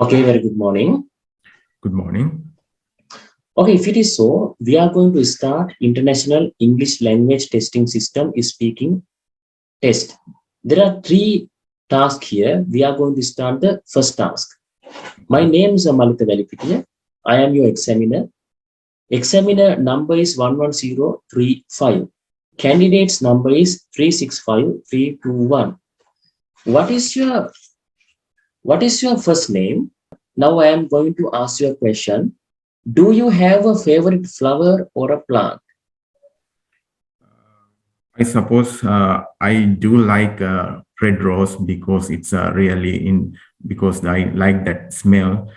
Okay, very good morning. Good morning. Okay, if it is so, we are going to start International English Language Testing System speaking test. There are three tasks here. We are going to start the first task. My name is Malita Velipitiya. I am your examiner. Examiner number is 11035. Candidate's number is 365321. What is your first name? Now I am going to ask you a question. Do you have a favorite flower or a plant? I suppose I do like red rose because it's really in because I like that smell.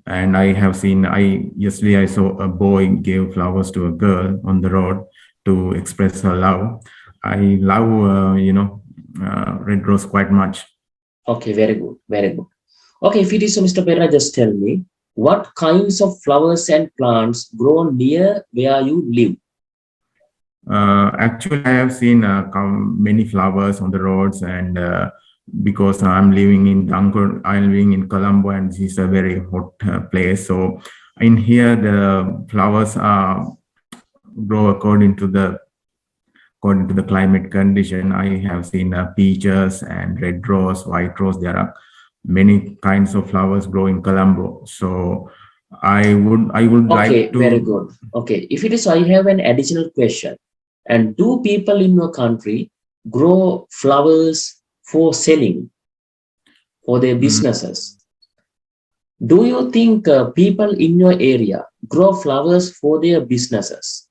And I have seen I yesterday I saw a boy gave flowers to a girl on the road to express her love. I love red rose quite much. Okay, very good, very good. Okay, if it is so, Mr. Pera, just tell me what kinds of flowers and plants grow near where you live? Actually, I have seen many flowers on the roads, and because I'm living in Colombo, and this is a very hot place. So in here, the flowers grow according to the climate condition. I have seen peaches and red rose, white rose. There are many kinds of flowers grow in Colombo. So I would Okay, like very to. good. Okay, if it is, I have an additional question. And do people in your country grow flowers for selling for their mm, businesses? Do you think people in your area grow flowers for their businesses?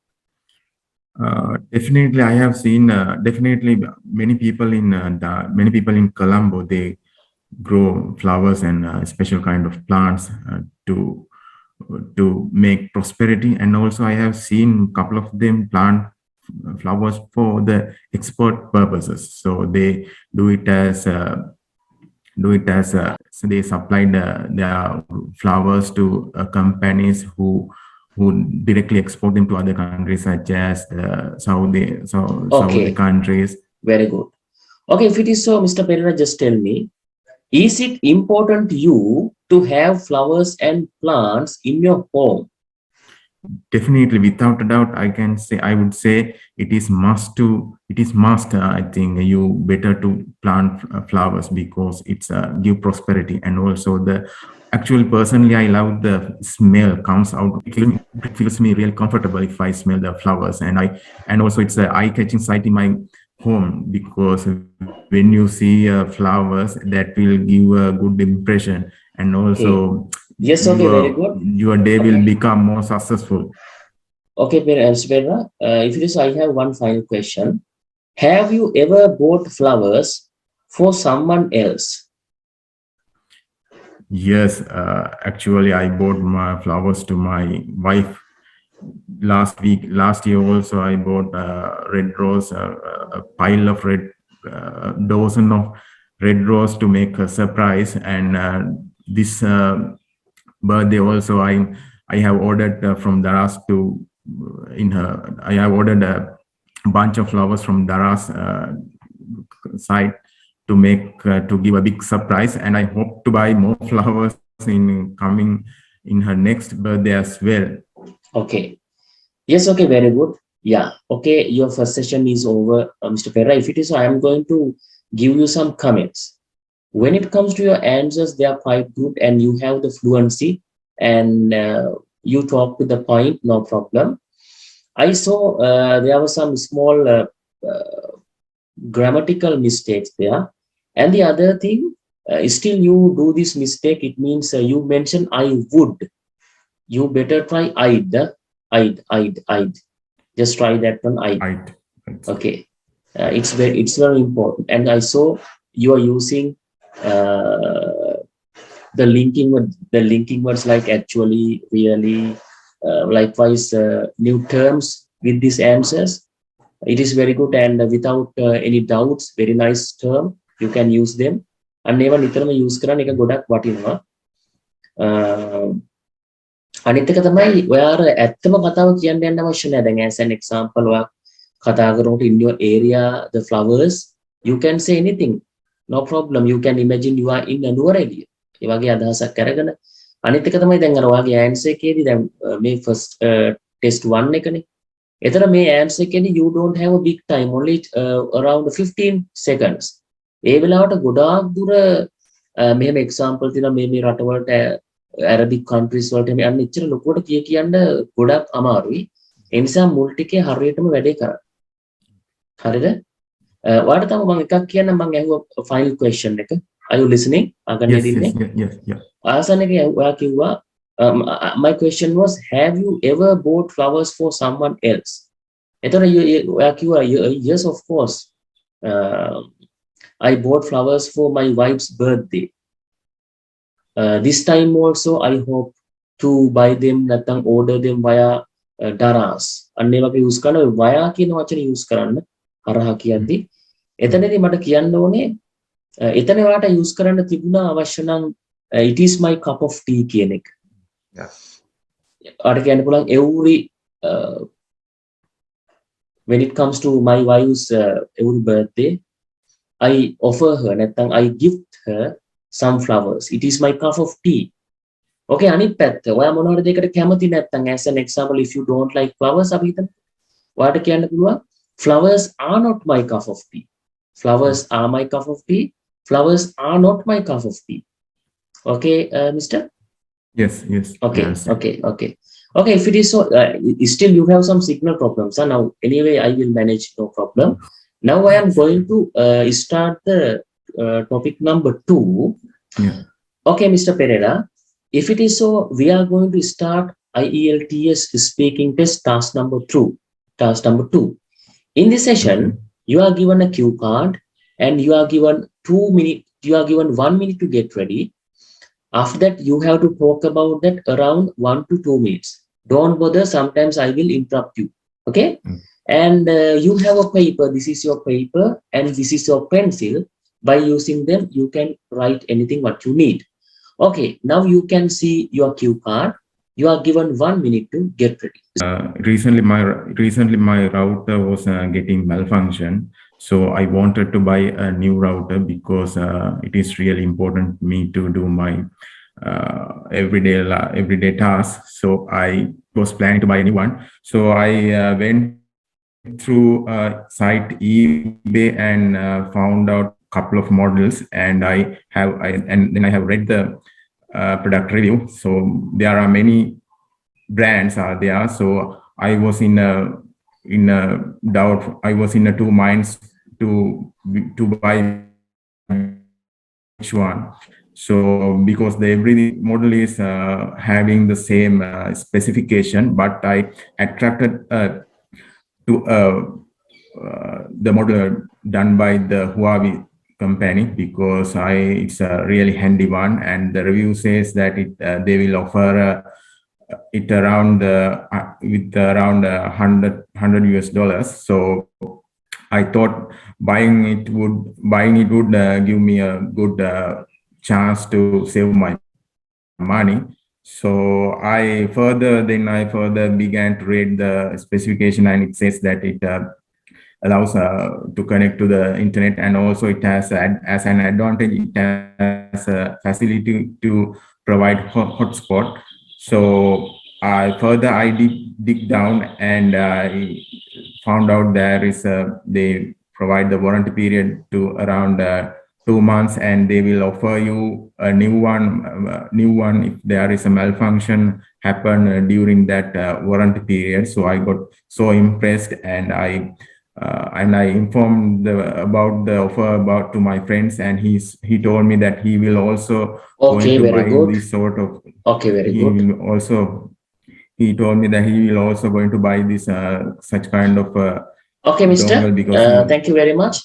Definitely, I have seen definitely many people in Colombo. They grow flowers and special kind of plants to make prosperity. And also, I have seen a couple of them plant flowers for the export purposes. So they do it as so they supplied their flowers to companies who directly export them to other countries such as Saudi Okay, countries. very good. Okay, if it is so, Mr. Pereira, just tell me, is it important to you to have flowers and plants in your home? Definitely, without a doubt, I would say it is must. I think you better to plant flowers because it's give prosperity. And also the actually personally I love the smell comes out. It feels me really comfortable if I smell the flowers, and also it's an eye-catching sight in my home because when you see flowers that will give a good impression, and Okay. also Yes, okay, very good. your day will Okay. become more successful. Okay, Mr. Pereira, if it is, I have one final question. Have you ever bought flowers for someone else? Yes, actually, I bought my flowers to my wife last year. Also, I bought red rose, a pile of dozen of red rose to make a surprise. And this birthday also, I have ordered from Daras to in her. I have ordered a bunch of flowers from Daras side to make to give a big surprise, and I hope to buy more flowers in coming in her next birthday as well. Okay. Yes, okay, very good. Yeah, okay, your first session is over, Mr. Pereira. If it is, I am going to give you some comments. When it comes to your answers, they are quite good and you have the fluency and you talk to the point, no problem. I saw there were some small grammatical mistakes there. And the other thing, still you do this mistake, it means you mention I would. You better try I'd. Just try that one, I'd. Right. Right. Okay. It's very important. And I saw you are using uh, the linking words like actually, really, likewise, new terms with these answers. It is very good and without any doubts, very nice term. You can use them. අන්න ඒවා නිතරම use කරන්න එක ගොඩක් වටිනවා. අනිත් එක තමයි ඔයා අර ඇත්තම කතාව කියන්න යන්න අවශ්‍ය නැහැ. දැන් as an example ඔයා කතා කරනකොට in your area the flowers you can say anything. No problem. You can imagine you are in a Nuwara area. ඒ වගේ අදහසක් අරගෙන අනිත් එක තමයි දැන් අර ඔයාගේ answer එකේදී දැන් මේ first test 1 එකනේ. එතන මේ answer එකේදී you don't have a big time, only around 15 seconds. ඒ වෙලාවට ගොඩාක් දුර මෙහෙම example තියෙනවා මේ රටවලට Arabic countries වලට මේ අන්න ඉච්චර ලොකුවට කියන්න ගොඩක් අමාරුයි. ඒ නිසා මුල් ටිකේ හරියටම වැඩේ කරන්න. හරිද? ඔයාලට තව මම එකක් කියන්න මම ඇහුවා final question එක. Are you listening? අගන්නේ දින්නේ? Yes. ආසන එකේ ඔයා කිව්වා my question was, have you ever bought flowers for someone else? එතන ඔයා කිව්වා yes of course. I bought flowers for my wife's birthday. This time also I hope to buy them නැත්නම් order them via Daras. අන්න ඒ වගේ use කරන via කියන වචනේ use කරන්න හරහා කියද්දි එතනදී මට කියන්න ඕනේ එතන ඔයාලට use කරන්න තිබුණා අවශ්‍ය නම් it is my cup of tea කියන එක. ඔයාලට කියන්න පුළුවන් every when it comes to my wife's every birthday I offer her නැත්නම් I gift her some flowers. It is my cup of tea. Okay, අනිත් පැත්ත ඔයා මොනවාද දෙයකට කැමති නැත්නම් as an example if you don't like flowers අපි හිතමු ඔයාට කියන්න පුළුවන් flowers are not my cup of tea. Flowers are my cup of tea. Flowers are not my cup of tea. Okay, mister? Yes. Okay. Okay, if it is so, still you have some signal problems. Now, anyway, I will manage, no problem. Now I am going to start the topic number 2. Yeah. Okay, Mr. Pereira, if it is so, we are going to start IELTS speaking test task number 2. Task number 2. In this session, you are given a cue card and you are given 2 minutes. You are given 1 minute to get ready. After that, you have to talk about that around 1 to 2 minutes. Don't bother. Sometimes I will interrupt you. Okay. And you have a paper. This is your paper and this is your pencil. By using them, you can write anything what you need. Okay. Now you can see your cue card. You are given 1 minute to get ready. Recently my router was getting malfunction, so I wanted to buy a new router because it is really important me to do my everyday tasks. So I was planning to buy a new one. So I went through site eBay and found out couple of models, and then I have read the product review. So there are many brands are there. So I was in a doubt. I was in a two minds to buy which one. So because every model is having the same specification, but I attracted to the model done by the Huawei company because it's a really handy one, and the review says that they will offer it around with around $100 US. So I thought buying it would give me a good chance to save my money. So I further began to read the specification, and it says that it allows to connect to the internet, and also it has as an advantage it has a facility to provide hotspot. So I dig down, and I found out they provide the warranty period to around 2 months, and they will offer you a new one if there is a malfunction happen during that warranty period. So I got so impressed, and I informed about the offer to my friends, and he told me that he will also Okay, going to very buy good. this sort of. Okay, very good. He told me that he will also going to buy this such kind of okay, mister. Because thank you very much.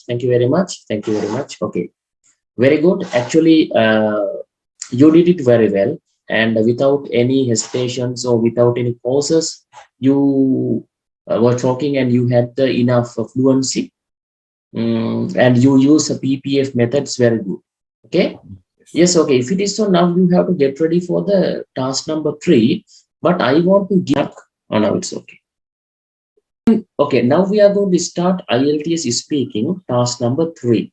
Okay, very good. Actually, you did it very well, and without any hesitations or without any pauses, you were talking and you had enough fluency, and you use a PPF methods very good. Okay. Yes, okay. If it is so, now you have to get ready for the task number 3. But I want to give up. Oh, now it's okay. Okay, now we are going to start IELTS speaking task number 3.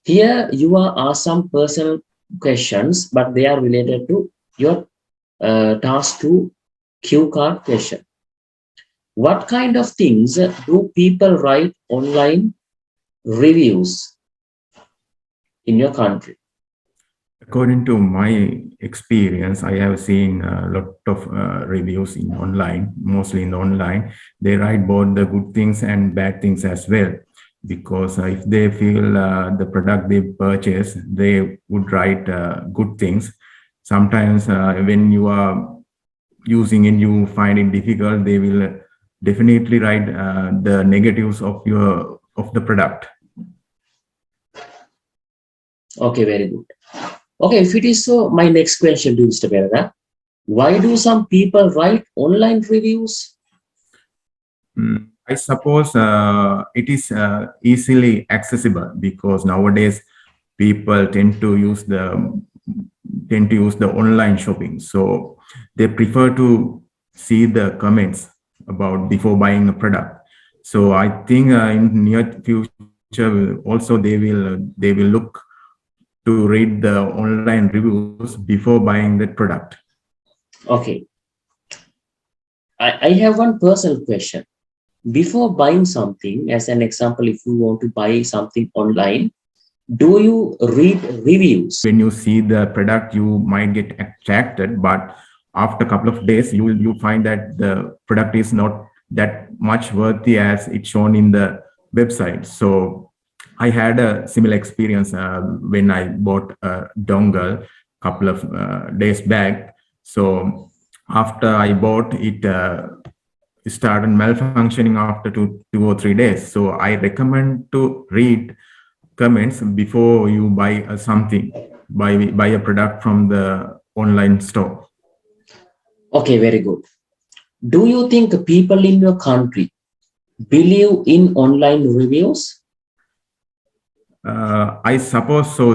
Here you are asked some personal questions, but they are related to your task to cue card question. What kind of things do people write online reviews in your country? According to my experience, I have seen a lot of reviews in online, mostly in online. They write both the good things and bad things as well. Because if they feel the product they purchase, they would write good things. Sometimes when you are using it, you find it difficult, they will definitely write the negatives of the product. Okay, very good. Okay, if it is so, my next question to Mr. Berada. Why do some people write online reviews? I suppose it is easily accessible because nowadays people tend to use the online shopping. So they prefer to see the comments about before buying a product. So I think in near future also they will look to read the online reviews before buying that product. Okay, I have one personal question. Before buying something, as an example, if you want to buy something online, do you read reviews? When you see the product, you might get attracted, but after a couple of days, you find that the product is not that much worthy as it's shown in the website. So I had a similar experience when I bought a dongle a couple of days back. So after I bought it, started malfunctioning after two or 3 days. So I recommend to read comments before you buy something, buy a product from the online store. Okay, very good. Do you think people in your country believe in online reviews? I suppose so.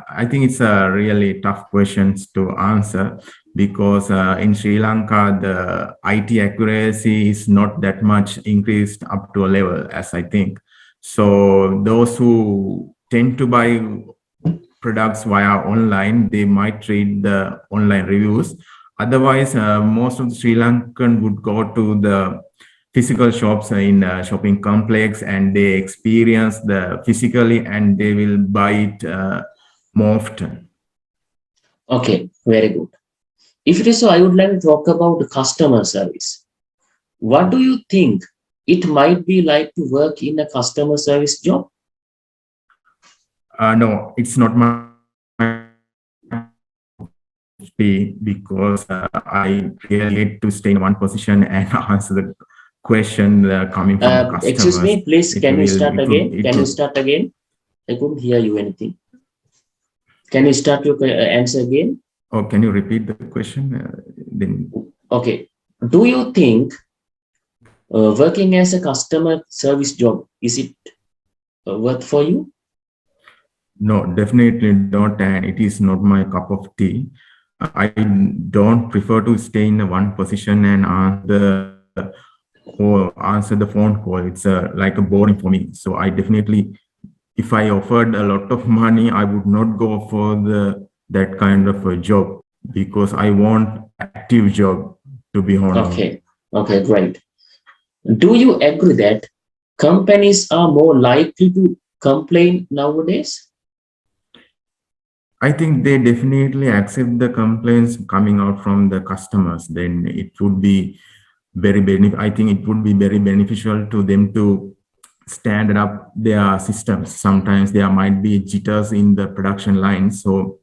I think it's a really tough questions to answer because in Sri Lanka the IT accuracy is not that much increased up to a level as I think. So those who tend to buy products via online, they might read the online reviews. Otherwise, most of the Sri Lankan would go to the physical shops in shopping complex and they experience the physically and they will buy it more often. Okay, very good. If it is so, I would like to talk about customer service. What do you think it might be like to work in a customer service job? No, it's not my because I really hate to stay in one position and answer the question coming from the Excuse customers. me, please, It can you will, start it would, again? it Can you would. start again? I couldn't hear you anything. Can you start your answer again? Oh, can you repeat the question? Then Okay. Do you think working as a customer service job is it worth for you? no, definitely not, and it is not my cup of tea. I don't prefer to stay in one position and answer the phone call. It's like a boring for me. So I definitely, if I offered a lot of money, I would not go for the that kind of a job because I want active job, to be honest. Okay. Okay, great. Do you agree that companies are more likely to complain nowadays? I think they definitely accept the complaints coming out from the customers. Then it would be I think it would be very beneficial to them to stand up their systems. Sometimes there might be jitters in the production line. So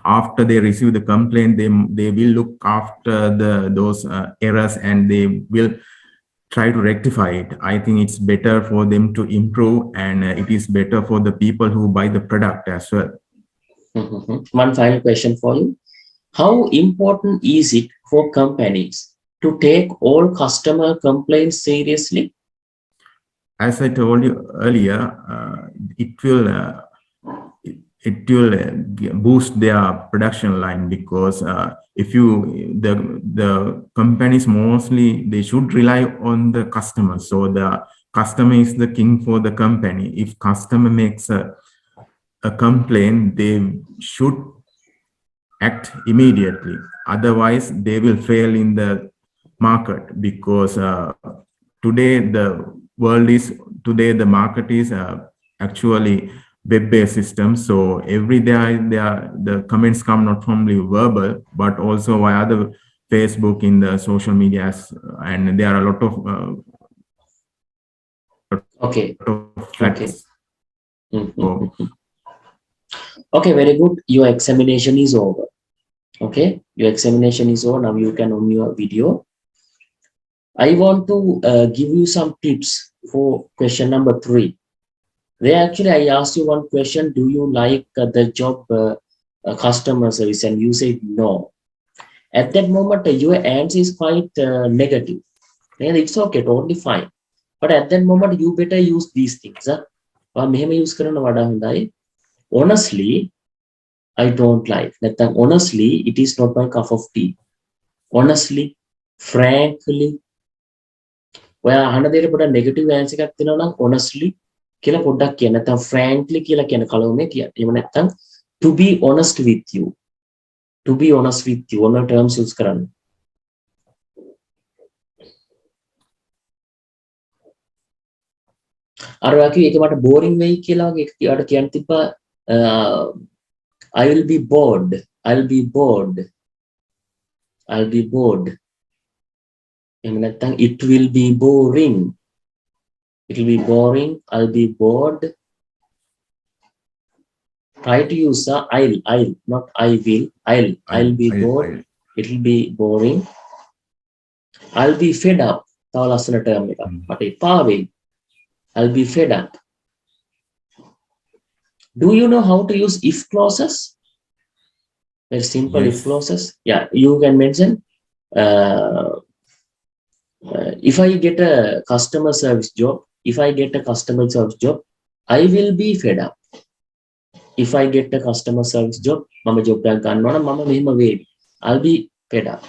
after they receive the complaint, they will look after those errors and they will try to rectify it. I think it's better for them to improve and it is better for the people who buy the product as well. Mhm. One final question for you. How important is it for companies to take all customer complaints seriously? As I told you earlier, it will boost their production line because if you the companies mostly they should rely on the customer. So the customer is the king for the company. If customer makes a a complaint, they should act immediately. Otherwise, they will fail in the market because today the market is actually web-based system. So every day the comments come not only verbal but also via the Facebook in the social medias, and there are a lot Okay. of Okay. threats. Mhm. So Okay, very good. Your examination is over. Okay, your examination is over. Now you can on your video. I want to give you some tips for question number 3. There actually I asked you one question. Do you like the job customer service? And you said no. At that moment, your answer is quite negative. And it's okay, totally fine. But at that moment, you better use these things. මෙහෙම use කරන වඩා හොඳයි. Honestly, I don't like. නැත්නම් honestly, it is not my cup of tea. Honestly, frankly, ඔයා අහන දෙයට පොඩ්ඩක් negative answer එකක් දෙනවා නම් honestly කියලා පොඩ්ඩක් කියන්න. නැත්නම් frankly කියලා කියන කලවමේ කියන්න. එහෙම නැත්නම් to be honest with you. To be honest with you. ඔන්න terms use කරන්න. අර ඔයා කිව්වේ ඒක මට boring වෙයි කියලා වගේ ඒකට කියන්න තිබ්බා I will be bored. I'll be bored. I'll be bored. එහෙම නැත්නම් it will be boring. It will be boring. I'll be bored. Try to use I'll, not I will. I'll be bored. It will be boring. I'll be fed up. තව ලස්සන term එකක්. මට එපා වෙයි. I'll be fed up. Do you know how to use if clauses? Very simple if clauses. Yeah, you can mention if I get a customer service job, I will be fed up. If I get a customer service job, මම job එකක් ගන්නවා නම් මම මෙහෙම වෙවි. I'll be fed up.